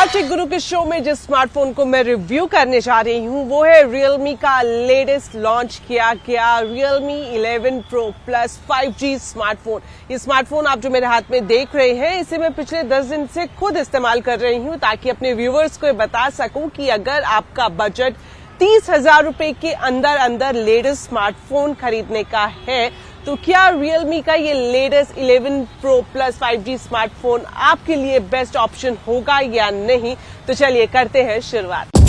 आज टेक गुरु के शो में जिस स्मार्टफोन को मैं रिव्यू करने जा रही हूँ वो है Realme का लेटेस्ट लॉन्च किया गया Realme 11 Pro Plus 5G smartphone. ये स्मार्टफोन आप जो मेरे हाथ में देख रहे हैं इसे मैं पिछले 10 दिन से खुद इस्तेमाल कर रही हूँ ताकि अपने व्यूवर्स को बता सकूं कि अगर आपका बजट 30,000 रुपए के अंदर लेटेस्ट स्मार्टफोन खरीदने का है तो क्या Realme का ये latest 11 Pro Plus 5G smartphone आपके लिए बेस्ट ऑप्शन होगा या नहीं। तो चलिए करते हैं शुरुआत।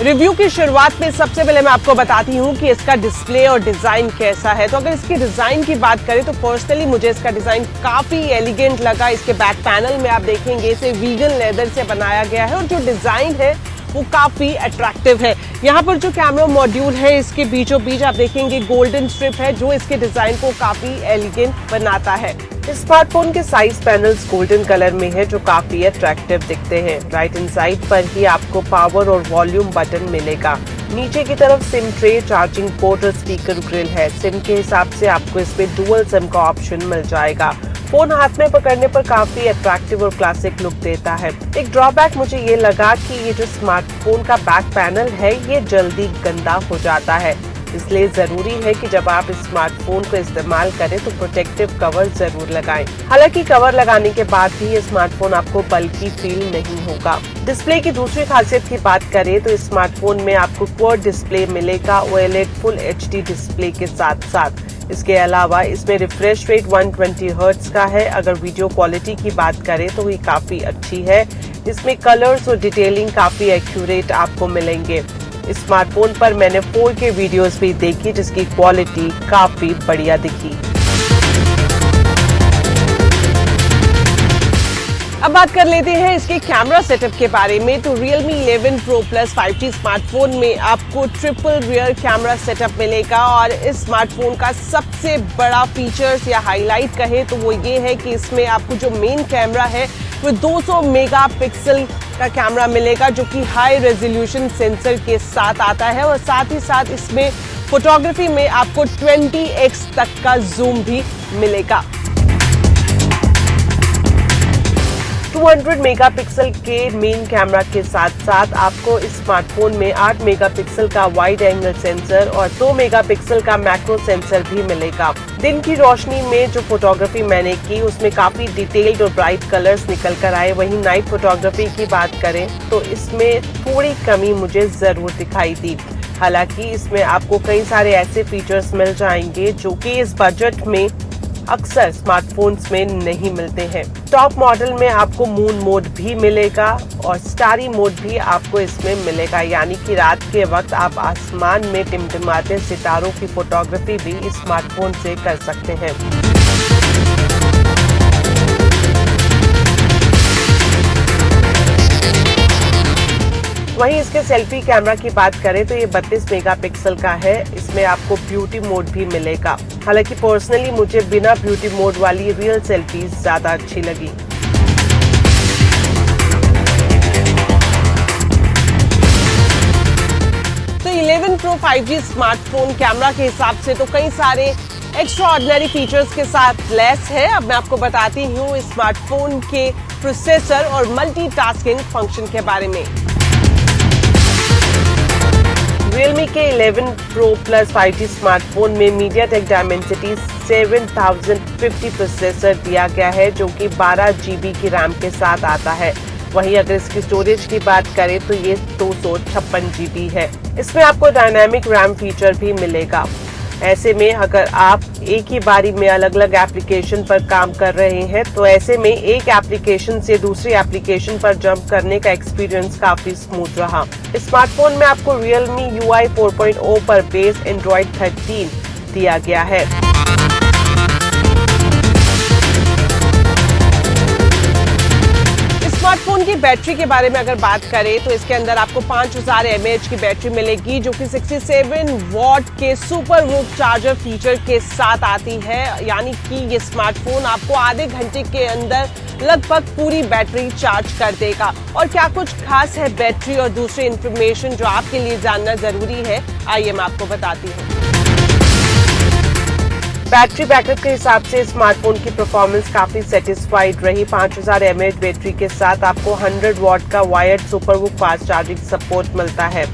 रिव्यू की शुरुआत में सबसे पहले मैं आपको बताती हूँ कि इसका डिस्प्ले और डिजाइन कैसा है। तो अगर इसकी डिजाइन की बात करें तो पर्सनली मुझे इसका डिजाइन काफी एलिगेंट लगा। इसके बैक पैनल में आप देखेंगे इसे वीगन लेदर से बनाया गया है और जो डिजाइन है वो काफी अट्रैक्टिव है। यहाँ पर जो कैमरा मॉड्यूल है इसके बीचों बीच आप देखेंगे गोल्डन स्ट्रिप है जो इसके डिजाइन को काफी एलिगेंट बनाता है। स्मार्टफोन के साइड पैनल्स गोल्डन कलर में है जो काफी अट्रैक्टिव दिखते हैं। राइट हैंड साइड पर ही आपको पावर और वॉल्यूम बटन मिलेगा। नीचे की तरफ सिम ट्रे, चार्जिंग पोर्ट और स्पीकर ग्रिल है। सिम के हिसाब से आपको इसमें डुअल सिम का ऑप्शन मिल जाएगा। फोन हाथ में पकड़ने पर काफी अट्रैक्टिव और क्लासिक लुक देता है। एक ड्रॉबैक मुझे ये लगा कि ये जो स्मार्टफोन का बैक पैनल है ये जल्दी गंदा हो जाता है, इसलिए जरूरी है कि जब आप इस स्मार्टफोन को इस्तेमाल करें तो प्रोटेक्टिव कवर जरूर लगाएं। हालांकि कवर लगाने के बाद भी ये स्मार्टफोन आपको बल्कि फील नहीं होगा। डिस्प्ले की दूसरी खासियत की बात करें तो इस स्मार्टफोन में आपको क्वाड डिस्प्ले मिलेगा OLED फुल HD डिस्प्ले के साथ साथ। इसके अलावा इसमें रिफ्रेश रेट 120 हर्ट्ज का है। अगर वीडियो क्वालिटी की बात करें तो ये काफी अच्छी है। इसमें कलर्स और डिटेलिंग काफी एक्यूरेट आपको मिलेंगे। इस स्मार्टफोन पर मैंने 4K वीडियोस भी देखी जिसकी क्वालिटी काफी बढ़िया दिखी। अब बात कर लेते हैं इसके कैमरा सेटअप के बारे में। तो Realme 11 Pro Plus 5G smartphone में आपको ट्रिपल रियर कैमरा सेटअप मिलेगा और इस स्मार्टफोन का सबसे बड़ा फीचर्स या हाईलाइट कहे तो वो ये है कि इसमें आपको जो मेन कैमरा है वो 200 मेगापिक्सल का कैमरा मिलेगा जो कि हाई रेजोल्यूशन सेंसर के साथ आता है और साथ ही साथ इसमें फोटोग्राफी में आपको 20x तक का जूम भी मिलेगा। 200 मेगापिक्सल के मेन कैमरा के साथ साथ आपको इस स्मार्टफोन में 8 मेगापिक्सल का वाइड एंगल सेंसर और 2 मेगापिक्सल का मैक्रो सेंसर भी मिलेगा। दिन की रोशनी में जो फोटोग्राफी मैंने की उसमें काफी डिटेल्ड और ब्राइट कलर्स निकल कर आए। वहीं नाइट फोटोग्राफी की बात करें तो इसमें थोड़ी कमी मुझे जरूर दिखाई दी। हालांकि इसमें आपको कई सारे ऐसे फीचर्स मिल जाएंगे जो कि इस बजट में अक्सर स्मार्टफोन्स में नहीं मिलते हैं। टॉप मॉडल में आपको मून मोड भी मिलेगा और स्टारी मोड भी आपको इसमें मिलेगा, यानी कि रात के वक्त आप आसमान में टिमटिमाते सितारों की फोटोग्राफी भी इस स्मार्टफोन से कर सकते हैं। वहीं इसके सेल्फी कैमरा की बात करें तो ये 32 मेगापिक्सल का है। इसमें आपको ब्यूटी मोड भी मिलेगा। हालांकि पर्सनली मुझे बिना ब्यूटी मोड वाली रियल सेल्फी ज्यादा अच्छी लगी। तो 11 Pro 5G स्मार्टफोन कैमरा के हिसाब से तो कई सारे एक्स्ट्राऑर्डिनरी फीचर्स के साथ लेस है। अब मैं आपको बताती हूँ इस स्मार्टफोन के प्रोसेसर और मल्टीटास्किंग फंक्शन के बारे में। Realme के 11 Pro Plus 5G स्मार्टफोन में MediaTek Dimensity 7050 प्रोसेसर दिया गया है जो कि 12 GB की रैम के साथ आता है। वहीं अगर इसकी स्टोरेज की बात करें तो ये 256 GB है। इसमें आपको डायनामिक रैम फीचर भी मिलेगा। ऐसे में अगर आप एक ही बारी में अलग अलग एप्लीकेशन पर काम कर रहे हैं तो ऐसे में एक एप्लीकेशन से दूसरी एप्लीकेशन पर जंप करने का एक्सपीरियंस काफी स्मूथ रहा। इस स्मार्टफोन में आपको Realme UI 4.0 पर बेस Android 13 दिया गया है। स्मार्टफोन स्मार्टफोन की बैटरी के बारे में अगर बात करें तो इसके अंदर आपको 5000 mAh की बैटरी मिलेगी, जो कि 67 वॉट के सुपर वूफ चार्जर फीचर के साथ आती है। यानी कि ये स्मार्टफोन आपको आधे घंटे के अंदर लगभग पूरी बैटरी चार्ज कर देगा। और क्या कुछ खास है बैटरी और दूसरी इंफॉर्मेशन जो आपके लिए जानना जरूरी है, आइए मैं आपको बताती हूँ। बैटरी बैकअप के हिसाब से स्मार्टफोन की परफॉर्मेंस काफी सेटिस्फाइड रही। 5000 mAh बैटरी के साथ आपको 100 वॉट का wired super woof fast charging support मिलता है।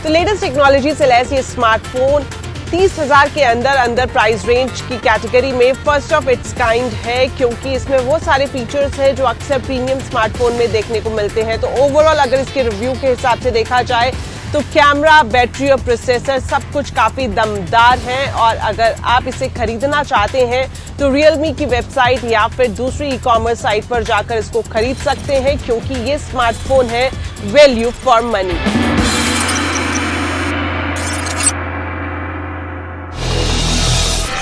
तो लेटेस्ट टेक्नोलॉजी से लैस ये स्मार्टफोन 30,000 के अंदर प्राइस रेंज की कैटेगरी में फर्स्ट ऑफ इट्स काइंड है, क्योंकि इसमें वो सारे फीचर्स हैं जो अक्सर प्रीमियम स्मार्टफोन में देखने को मिलते हैं। तो ओवरऑल अगर इसके रिव्यू के हिसाब से देखा जाए तो कैमरा, बैटरी और प्रोसेसर सब कुछ काफी दमदार है। और अगर आप इसे खरीदना चाहते हैं तो Realme की वेबसाइट या फिर दूसरी ई-कॉमर्स साइट पर जाकर इसको खरीद सकते हैं, क्योंकि ये स्मार्टफोन है value for money.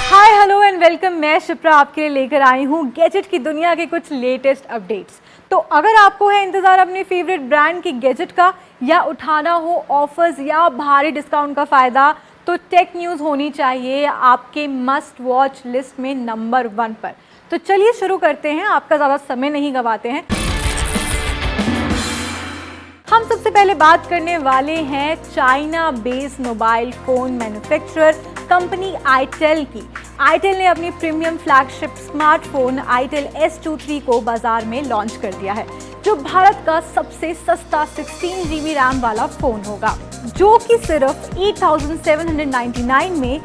Hi hello and welcome. मैं शिप्रा आपके लिए लेकर आई हूँ गैजेट की दुनिया के कुछ लेटेस्ट अपडेट्स। तो अगर आपको है इंतज़ार अपने फेवरेट ब्रांड की गैजेट का, या उठाना हो ऑफर्स या भारी डिस्काउंट का फ़ायदा, तो टेक न्यूज़ होनी चाहिए आपके मस्ट वॉच लिस्ट में नंबर 1 पर। तो चलिए शुरू करते हैं, आपका ज़्यादा समय नहीं गंवाते हैं। हम सबसे पहले बात करने वाले हैं China based mobile phone manufacturer company itel की। आईटेल ने अपनी premium flagship smartphone itel S23 को बाजार में लॉन्च कर दिया है, जो भारत का सबसे सस्ता 16 GB रैम वाला फ़ोन होगा, जो कि सिर्फ 8799 में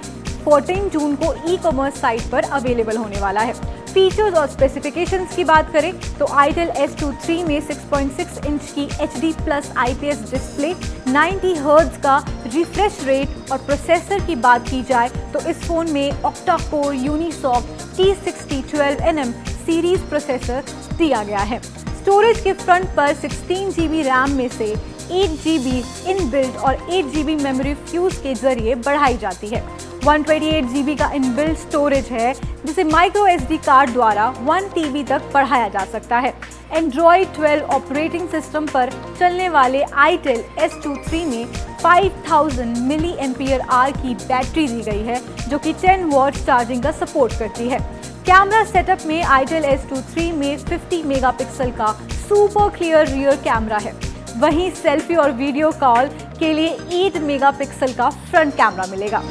14 जून को ई-कॉमर्स साइट पर अवेलेबल होने वाला है। फीचर्स और स्पेसिफिकेशंस की बात करें तो आईटेल S23 में 6.6 इंच की HD+ IPS डिस्प्ले, 90 हर्ट्ज का रिफ्रेश रेट और प्रोसेसर की बात की जाए तो इस फ़ोन में octa core Unisoc T6012nm series processor दिया गया है। स्टोरेज के फ्रंट पर 16 GB रैम में से 8 GB इनबिल्ट और 8 GB मेमोरी फ्यूज के जरिए बढ़ाई जाती है। 128 GB का इनबिल्ट स्टोरेज है, जिसे माइक्रो SD कार्ड द्वारा 1 TB तक बढ़ाया जा सकता है। Android 12 ऑपरेटिंग सिस्टम पर चलने वाले आईटेल S23 में 5000 mAh की बैटरी दी गई है, जो कि 10 वॉट चार्जिंग का सपोर्ट करती है। कैमरा सेटअप में आईटेल S23 में 50 मेगापिक्सल का सुपर क्लियर रियर कैमरा है। वहीं सेल्फी और वीडियो कॉल के लिए 8 मेगापिक्सल का फ्रंट कैमरा मिलेगा।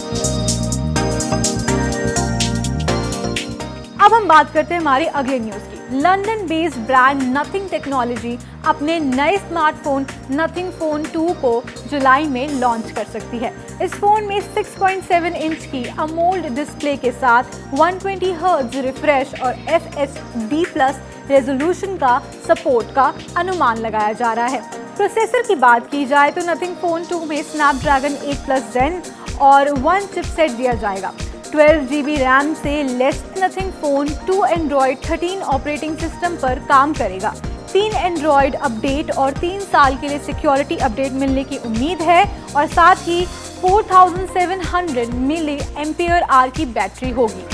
अब हम बात करते हैं हमारे अगले न्यूज़ की। London based brand nothing technology अपने नए स्मार्टफोन नथिंग फोन 2 को जुलाई में लॉन्च कर सकती है। इस फोन में 6.7 इंच की अमोल्ड डिस्प्ले के साथ 120 हर्ट्ज रिफ्रेश और FHD+ रेजोल्यूशन का सपोर्ट का अनुमान लगाया जा रहा है। प्रोसेसर की बात की जाए तो नथिंग फोन 2 में स्नैपड्रैगन 8+ Zen और 1 चिपसेट दिया जाएगा। 12 GB रैम से less nothing phone 2 Android 13 operating system पर काम करेगा। 3 एंड्रॉयड अपडेट और 3 साल के लिए सिक्योरिटी अपडेट मिलने की उम्मीद है, और साथ ही 4700 mAh की बैटरी होगी।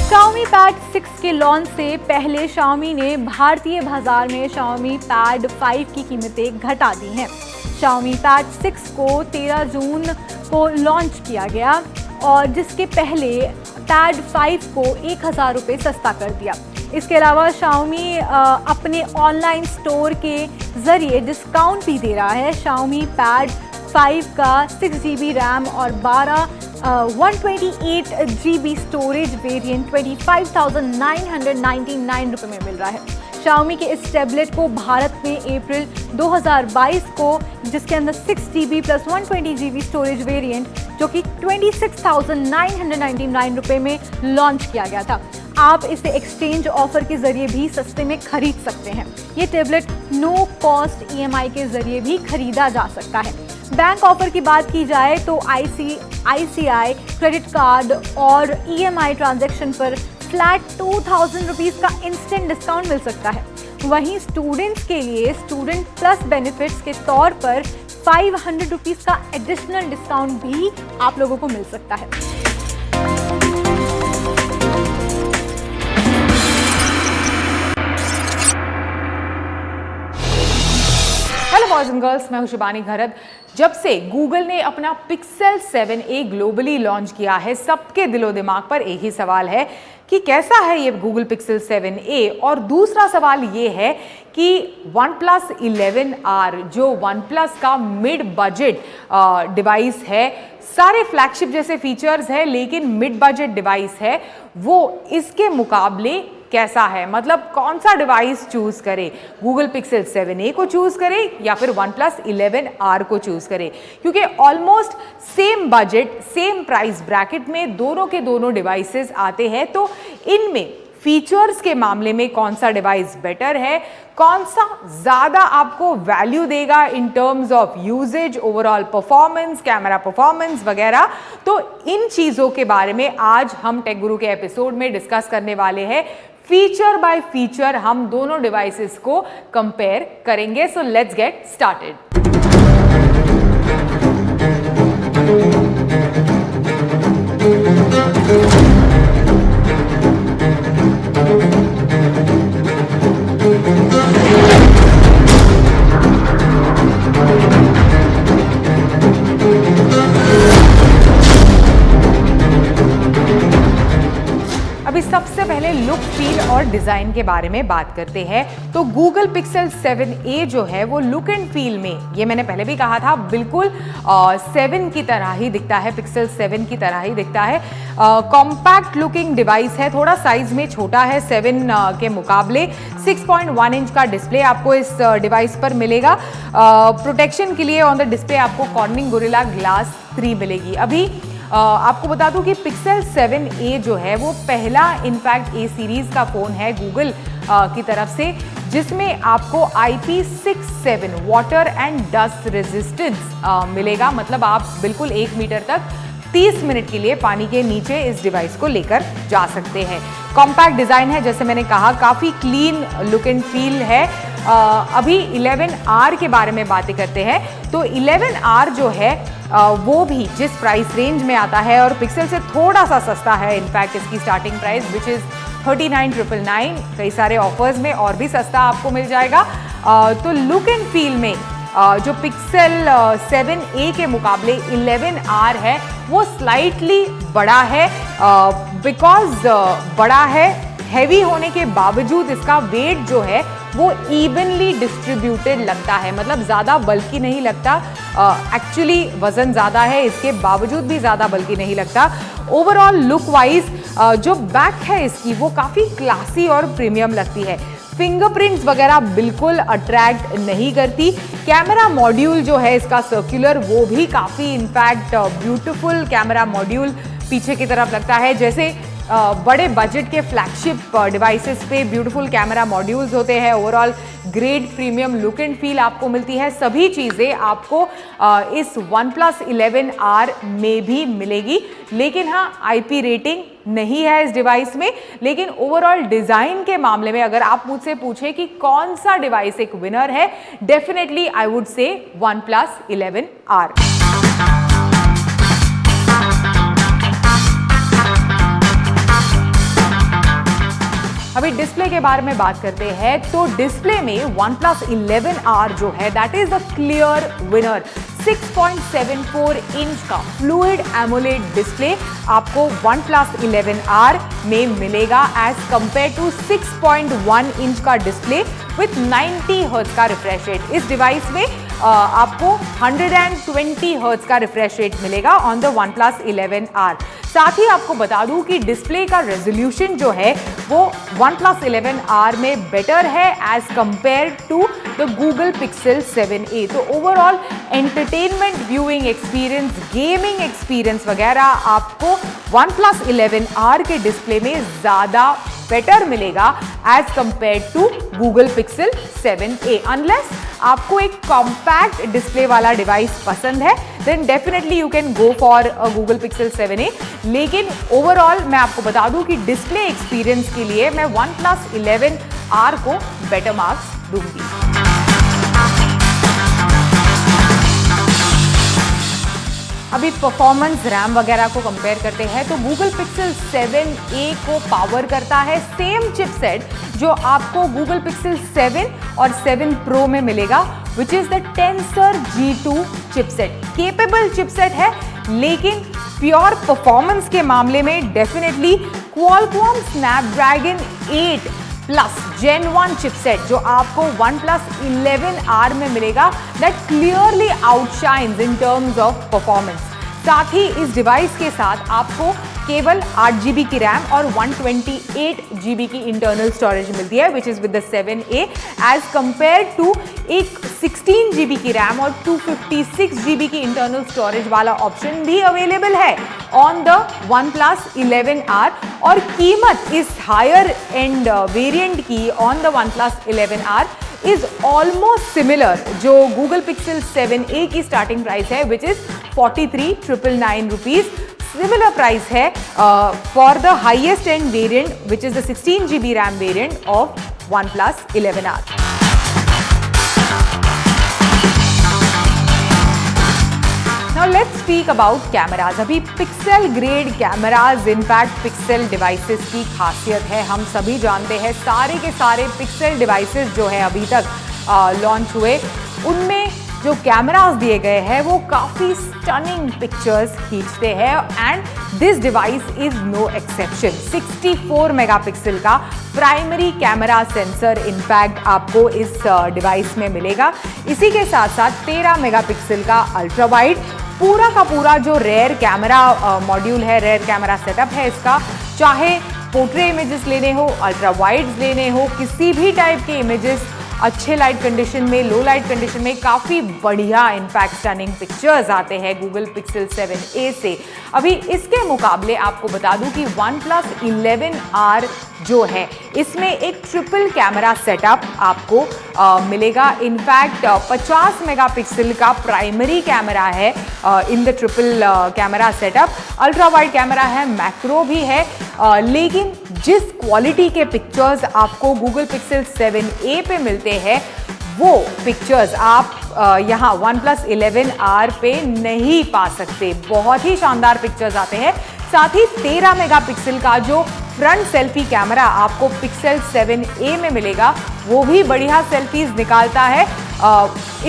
Xiaomi Pad 6 के लॉन्च से पहले Xiaomi ने भारतीय बाजार में Xiaomi Pad 5 की कीमतें घटा दी हैं। Xiaomi Pad 6 को 13 जून को लॉन्च किया गया, और जिसके पहले Pad 5 को 1000 रुपये सस्ता कर दिया। इसके अलावा Xiaomi अपने ऑनलाइन स्टोर के ज़रिए डिस्काउंट भी दे रहा है। Xiaomi Pad 5 का 6 GB रैम और 128 GB स्टोरेज वेरिएंट 25,999 रुपये में मिल रहा है। Xiaomi के इस टैबलेट को भारत में अप्रैल 2022 को, जिसके अंदर 6 GB plus 120 GB storage variant, जो कि 26,999 रुपये में लॉन्च किया गया था। आप इसे एक्सचेंज ऑफर के जरिए भी सस्ते में खरीद सकते हैं। ये टैबलेट नो कॉस्ट EMI के जरिए भी खरीदा जा सकता है। बैंक ऑफर की बात की जाए तो ICICI क्रेडिट कार्ड और EMI ट्रांजैक्शन पर फ्लैट 2000 रुपीज़ का इंस्टेंट डिस्काउंट मिल सकता है। वहीं स्टूडेंट्स के लिए स्टूडेंट प्लस बेनिफिट्स के तौर पर 500 रुपीज़ का एडिशनल डिस्काउंट भी आप लोगों को मिल सकता है। बॉयज एंड गर्ल्स, मैं हूं शिबानी घरत। जब से गूगल ने अपना पिक्सेल 7a ग्लोबली लॉन्च किया है, सबके दिलो दिमाग पर एक ही सवाल है कि कैसा है ये गूगल पिक्सेल 7a। और दूसरा सवाल ये है कि OnePlus 11R जो OnePlus का मिड बजट डिवाइस है, सारे फ्लैगशिप जैसे फीचर्स है लेकिन मिड बजट डिवाइस है, वो इसके मुकाबले कैसा है? मतलब कौन सा डिवाइस चूज करे, गूगल पिक्सेल 7a को चूज करे या फिर OnePlus 11R को चूज करे? क्योंकि almost same budget, same price bracket में दोनों के दोनों डिवाइसेस आते हैं, तो इनमें फीचर्स के मामले में कौन सा डिवाइस बेटर है, कौन सा ज़्यादा आपको वैल्यू देगा in terms of usages, overall performance, camera performance वगैरह, तो इन चीज़ों के बारे में आज हम टेक गुरु के एपिसोड में डिस्कस करने वाले हैं। फीचर बाय फीचर हम दोनों डिवाइसेस को कंपेयर करेंगे। So let's get started. अभी सबसे पहले लुक, फील और डिजाइन के बारे में बात करते हैं। तो गूगल पिक्सेल 7a जो है वो लुक एंड फील में, ये मैंने पहले भी कहा था, बिल्कुल 7 की तरह ही दिखता है, पिक्सेल 7 की तरह ही दिखता है। कॉम्पैक्ट लुकिंग डिवाइस है, थोड़ा साइज में छोटा है 7 के मुकाबले। 6.1 इंच का डिस्प्ले आपको इस डिवाइस पर मिलेगा। प्रोटेक्शन के लिए ऑन द डिस्प्ले आपको कॉर्निंग गोरिल्ला ग्लास 3 मिलेगी। अभी आपको बता दूं कि पिक्सेल 7a जो है वो पहला इनफैक्ट ए सीरीज का फ़ोन है गूगल की तरफ से जिसमें आपको IP67 water and dust resistance मिलेगा। मतलब आप बिल्कुल 1 मीटर तक 30 मिनट के लिए पानी के नीचे इस डिवाइस को लेकर जा सकते हैं। कॉम्पैक्ट डिज़ाइन है, जैसे मैंने कहा, काफ़ी क्लीन लुक एंड फील है। अभी 11R के बारे में बातें करते हैं। तो 11R जो है वो भी जिस प्राइस रेंज में आता है और पिक्सेल से थोड़ा सा सस्ता है, इनफैक्ट इसकी स्टार्टिंग प्राइस विच इज़ 39,999, कई सारे ऑफर्स में और भी सस्ता आपको मिल जाएगा। तो लुक एंड फील में जो पिक्सेल 7a के मुकाबले 11R है वो स्लाइटली बड़ा है। बिकॉज बड़ा है, हैवी होने के बावजूद इसका वेट जो है वो इवनली डिस्ट्रीब्यूटेड लगता है, मतलब ज़्यादा बल्कि नहीं लगता। एक्चुअली वज़न ज़्यादा है, इसके बावजूद भी ज़्यादा बल्कि नहीं लगता। ओवरऑल लुक वाइज जो बैक है इसकी वो काफ़ी क्लासी और प्रीमियम लगती है। फिंगरप्रिंट्स वगैरह बिल्कुल अट्रैक्ट नहीं करती। कैमरा मॉड्यूल जो है इसका सर्कुलर, वो भी काफ़ी इनफैक्ट ब्यूटीफुल कैमरा मॉड्यूल पीछे की तरफ लगता है। जैसे बड़े बजट के फ्लैगशिप डिवाइसेस पे ब्यूटीफुल कैमरा मॉड्यूल्स होते हैं। Overall great premium look and feel आपको मिलती है। सभी चीज़ें आपको इस OnePlus 11R में भी मिलेगी, लेकिन हाँ IP रेटिंग नहीं है इस डिवाइस में। लेकिन ओवरऑल डिज़ाइन के मामले में अगर आप मुझसे पूछे कि कौन सा डिवाइस एक विनर है, definitely I would say OnePlus 11R। अभी डिस्प्ले के बारे में बात करते हैं। तो डिस्प्ले में OnePlus 11R जो है that is a clear winner. 6.74 inch का फ्लूइड एमोलेड डिस्प्ले आपको OnePlus 11R में मिलेगा एज कंपेयर टू 6.1 इंच का डिस्प्ले विथ 90 हर्ट्ज का रिफ्रेश रेट। इस डिवाइस में आपको 120 हर्ट्ज का रिफ्रेश रेट मिलेगा ऑन द OnePlus 11R। साथ ही आपको बता दूं कि डिस्प्ले का रेजोल्यूशन जो है वो OnePlus 11R में बेटर है as compare to the Google Pixel 7a। तो overall entertainment, viewing experience, gaming experience वगैरह आपको OnePlus 11R के डिस्प्ले में ज़्यादा बेटर मिलेगा as compare to Google Pixel 7a। Unless आपको एक कॉम्पैक्ट डिस्प्ले वाला डिवाइस पसंद है, then definitely you can go for Google Pixel 7a। लेकिन ओवरऑल मैं आपको बता दूं कि डिस्प्ले एक्सपीरियंस के लिए मैं OnePlus 11R को बेटर मार्क्स दूंगी। अभी परफॉर्मेंस, रैम वगैरह को कंपेयर करते हैं तो Google Pixel 7a को पावर करता है सेम चिपसेट जो आपको Google Pixel 7 और 7 Pro में मिलेगा, which is the Tensor G2 चिपसेट। केपेबल चिपसेट है, लेकिन प्योर परफॉर्मेंस के मामले में definitely Qualcomm Snapdragon 8 Plus Gen 1 chipset जो आपको OnePlus 11R में मिलेगा, that clearly outshines in terms of performance. साथ ही इस डिवाइस के साथ आपको केवल 8 GB की रैम और 128 GB की इंटरनल स्टोरेज मिलती है, which is with the 7a, as compare to एक 16 GB की रैम और 256 GB की इंटरनल स्टोरेज वाला ऑप्शन भी अवेलेबल है ऑन द OnePlus 11R। और कीमत इस हायर एंड वेरिएंट की on the OnePlus 11R is almost similar जो Google Pixel 7a की स्टार्टिंग प्राइस है, which is 43,999 rupees. Similar price है for the highest end variant, which is the 16 GB RAM variant of OnePlus 11R। Now let's speak about cameras। अभी pixel grade cameras in fact pixel devices की खासियत है, हम सभी जानते हैं। सारे के सारे पिक्सल डिवाइसेस जो है अभी तक लॉन्च हुए, उनमें जो कैमरास दिए गए हैं वो काफ़ी स्टनिंग पिक्चर्स खींचते हैं, and this device is no exception. 64 megapixel का प्राइमरी कैमरा सेंसर इनफैक्ट आपको इस डिवाइस में मिलेगा। इसी के साथ साथ 13 मेगापिक्सल का अल्ट्रा वाइड, पूरा का पूरा जो रेयर कैमरा मॉड्यूल है, रेयर कैमरा सेटअप है इसका, चाहे पोर्ट्रे इमेजेस लेने हो, अल्ट्रा वाइड्स लेने हो, किसी भी टाइप के इमेजेस अच्छे लाइट कंडीशन में, लो लाइट कंडीशन में, काफ़ी बढ़िया इनफैक्ट स्टनिंग पिक्चर्स आते हैं Google Pixel 7a से। अभी इसके मुकाबले आपको बता दूं कि OnePlus 11R जो है इसमें एक ट्रिपल कैमरा सेटअप आपको मिलेगा। इनफैक्ट 50 मेगापिक्सल का प्राइमरी कैमरा है in the triple camera setup, ultra wide camera है, मैक्रो भी है, लेकिन जिस क्वालिटी के पिक्चर्स आपको Google Pixel 7a पे मिलते हैं वो पिक्चर्स आप यहाँ OnePlus 11R पे नहीं पा सकते। बहुत ही शानदार पिक्चर्स आते हैं। साथ ही 13 मेगापिक्सल का जो फ्रंट सेल्फी कैमरा आपको Pixel 7a में मिलेगा वो भी बढ़िया सेल्फीज निकालता है।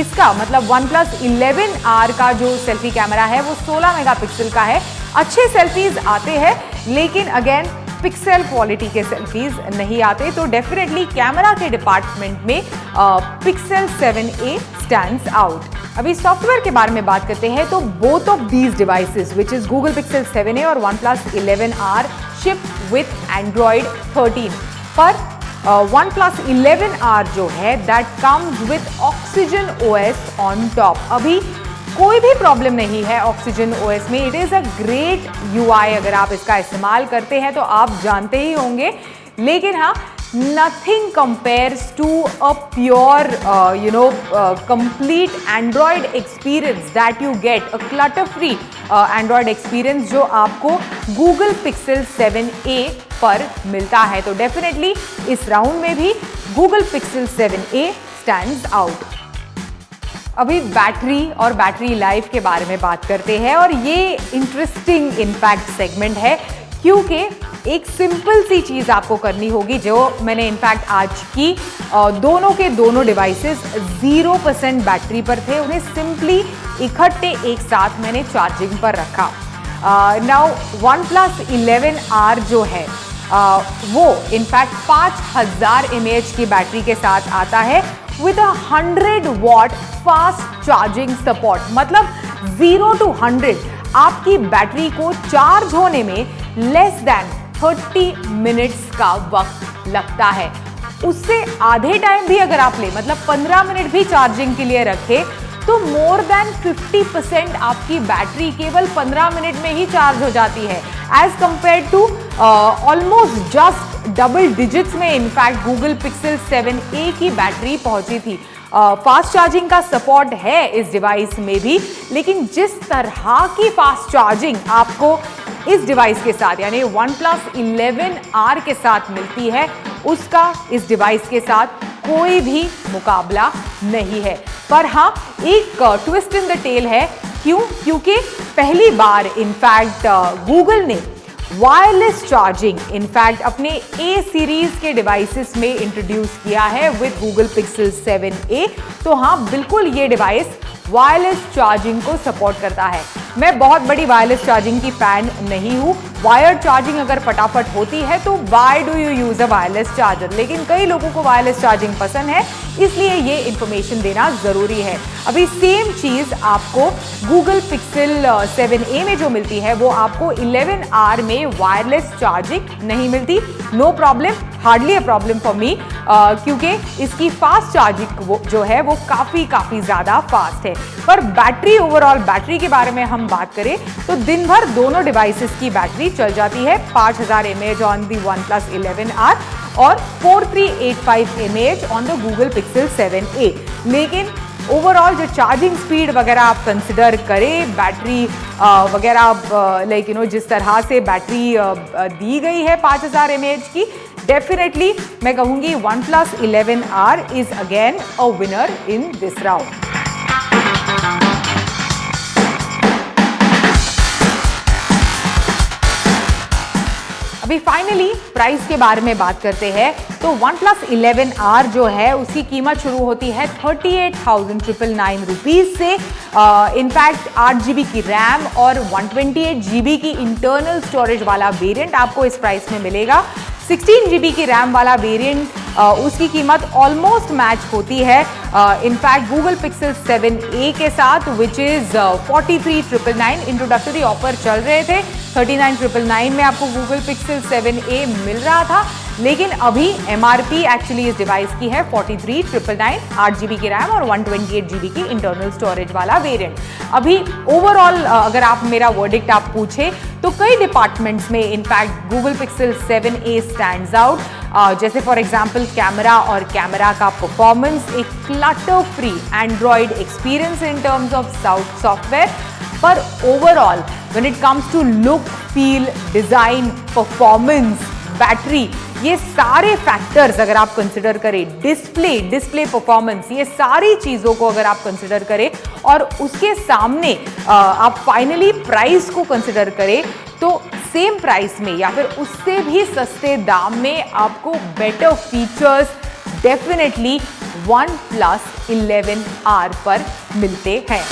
इसका मतलब OnePlus 11R का जो सेल्फी कैमरा है वो 16 मेगापिक्सल का है। अच्छे सेल्फीज आते हैं, लेकिन अगेन पिक्सल क्वालिटी के सेल्फीज नहीं आते, तो डेफिनेटली कैमरा के डिपार्टमेंट में Pixel 7a स्टैंड्स आउट। अभी सॉफ्टवेयर के बारे में बात करते हैं तो both of these devices which is Google Pixel 7a और OnePlus 11R ship with Android 13, पर OnePlus 11R जो है that comes with Oxygen OS on top. अभी कोई भी प्रॉब्लम नहीं है Oxygen OS में, it is a great UI। अगर आप इसका इस्तेमाल करते हैं तो आप जानते ही होंगे, लेकिन हाँ, nothing compares to a pure complete Android experience that you get, a clutter free Android experience जो आपको Google Pixel 7a पर मिलता है। तो डेफिनेटली इस राउंड में भी Google Pixel 7a stands out. अभी बैटरी और बैटरी लाइफ के बारे में बात करते हैं, और ये इंटरेस्टिंग इनफैक्ट सेगमेंट है, क्योंकि एक सिंपल सी चीज़ आपको करनी होगी जो मैंने इनफैक्ट आज की। दोनों के दोनों डिवाइसेस 0% बैटरी पर थे, उन्हें सिंपली इकट्ठे एक साथ मैंने चार्जिंग पर रखा। नाउ OnePlus 11R जो है वो इनफैक्ट 5000 mAh की बैटरी के साथ आता है with 100 watt fast charging support. मतलब 0 to 100 आपकी बैटरी को चार्ज होने में लेस देन 30 मिनट्स का वक्त लगता है। उससे आधे टाइम भी अगर आप ले, मतलब 15 मिनट भी चार्जिंग के लिए रखें, तो मोर देन 50% आपकी बैटरी केवल 15 मिनट में ही चार्ज हो जाती है, as compare to almost just double digits में इनफैक्ट Google Pixel 7a की बैटरी पहुंची थी। फास्ट चार्जिंग का सपोर्ट है इस डिवाइस में भी, लेकिन जिस तरह की फास्ट चार्जिंग आपको इस डिवाइस के साथ यानी OnePlus 11R के साथ मिलती है, उसका इस डिवाइस के साथ कोई भी मुकाबला नहीं है। पर हाँ, एक ट्विस्ट इन द टेल है क्यों? क्योंकि पहली बार इनफैक्ट गूगल ने वायरलेस चार्जिंग इनफैक्ट अपने A सीरीज के डिवाइसेस में इंट्रोड्यूस किया है विद गूगल पिक्सल 7a। तो हाँ, बिल्कुल ये डिवाइस वायरलेस चार्जिंग को सपोर्ट करता है। मैं बहुत बड़ी वायरलेस चार्जिंग की फैन नहीं हूँ। वायर्ड चार्जिंग अगर फटाफट होती है तो why do you use a wireless charger, लेकिन कई लोगों को वायरलेस चार्जिंग पसंद है, इसलिए ये इंफॉर्मेशन देना जरूरी है। अभी सेम चीज आपको गूगल पिक्सल 7a में जो मिलती है वो आपको 11R में वायरलेस चार्जिंग नहीं मिलती। No problem, hardly a problem for me, क्योंकि इसकी फास्ट चार्जिंग जो है वो काफी ज्यादा फास्ट है। पर बैटरी, ओवरऑल बैटरी के बारे में हम बात करें तो दिन भर दोनों डिवाइसेस की बैटरी चल जाती है। 5000 mAh on the OnePlus 11R और 4385 mAh on the Google Pixel 7a। लेकिन ओवरऑल जो चार्जिंग स्पीड वगैरह आप कंसिडर करें, बैटरी वगैरह लाइक यू नो जिस तरह से बैटरी दी गई है 5000 mAh की, डेफिनेटली मैं कहूंगी OnePlus 11R is again a winner in this round. अभी फाइनली प्राइस के बारे में बात करते हैं तो OnePlus 11R जो है उसकी कीमत शुरू होती है 38,999 रुपीज से। इनफैक्ट 8GB की रैम और 128GB की इंटरनल स्टोरेज वाला वेरिएंट आपको इस प्राइस में मिलेगा। 16GB की रैम वाला वेरिएंट उसकी कीमत ऑलमोस्ट मैच होती है इनफैक्ट गूगल पिक्सल 7a के साथ, विच इज 43,999। इंट्रोडक्टरी ऑफर चल रहे थे, 39,999 में आपको गूगल पिक्सल 7a मिल रहा था, लेकिन अभी MRP एक्चुअली इस डिवाइस की है 43,999, 8GB की रैम और 128GB की इंटरनल स्टोरेज वाला वेरिएंट। अभी ओवरऑल अगर आप मेरा वर्डिक्ट आप पूछे तो कई डिपार्टमेंट्स में in fact Google Pixel 7a stands out, जैसे फॉर एग्जांपल कैमरा और कैमरा का परफॉर्मेंस, एक clutter free Android experience in terms of software. पर overall when it comes to look, feel, design, performance, battery, ये सारे फैक्टर्स अगर आप कंसिडर करें, डिस्प्ले परफॉर्मेंस, ये सारी चीजों को अगर आप कंसिडर करें और उसके सामने आप फाइनली प्राइस को कंसिडर करें तो सेम प्राइस में या फिर उससे भी सस्ते दाम में आपको better features definitely OnePlus 11R पर मिलते हैं।